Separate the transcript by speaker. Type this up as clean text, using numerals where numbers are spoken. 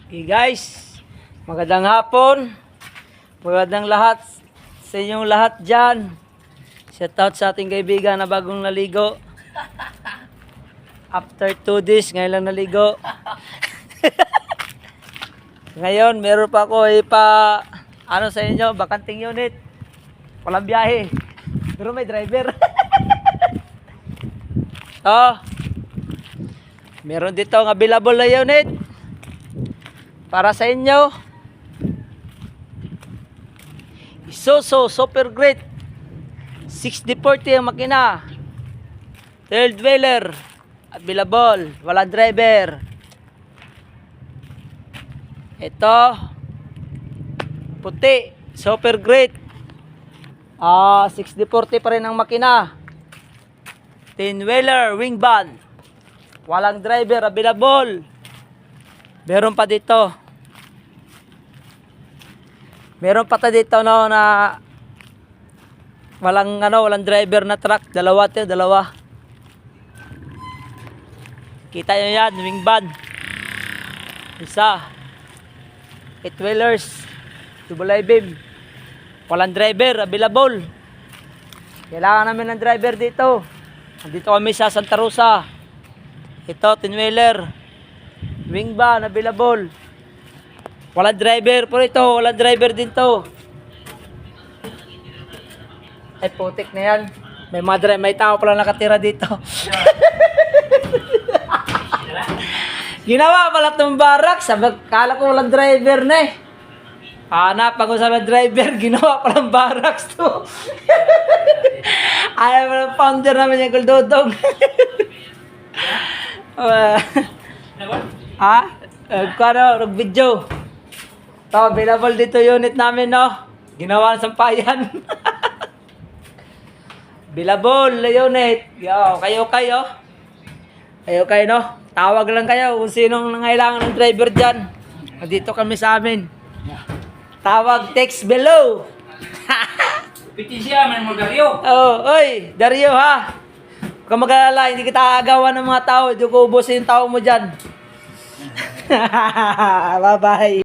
Speaker 1: Okay guys, magandang hapon. Magandang lahat sa inyong lahat dyan. Shout out sa ating kaibigan na bagong naligo. After 2 days, ngayon lang naligo. Ngayon, meron pa ako ano sa inyo, bakanting unit. Walang biyahe. Pero may driver. Meron dito ang available na unit. Para sa inyo. Isuzu Super Great 6040 ang makina. Third wheeler available, walang driver. Ito puti, Super Great 6040 pa rin ang makina. 10 wheeler wing van, walang driver, available. Meron pa dito. Meron pa dito no, na walang driver na truck. Dalawa. Kita nyo yan, wing van. Isa. 8 wheelers. Double beam. Walang driver, available. Kailangan namin ng driver dito. Nandito kami sa Santa Rosa. Ito, 10 wheeler. Wing van, available. Walang driver po ito. Walang driver din to. Ay, putik na yan. May tao pala nakatira dito. Ginawa pala itong barak. Kala ko walang driver na eh. Hanapan ko sa driver. Ginawa palang barracks to. Ayaw palang founder namin yung Guldodog. Video. Ito, available dito unit namin, no? Ginawa ng sampayan. Available na unit. Yo, kayo, no? Tawag lang kayo kung sinong nangailangan ng driver dyan. Dito kami sa amin. Tawag, text below.
Speaker 2: Piti siya, may mga Dario.
Speaker 1: Oy, Dario ha. Huwag kang mag-alala, hindi kita agawan ng mga tao. Hindi ko ubusin yung tao mo dyan. Bye-bye.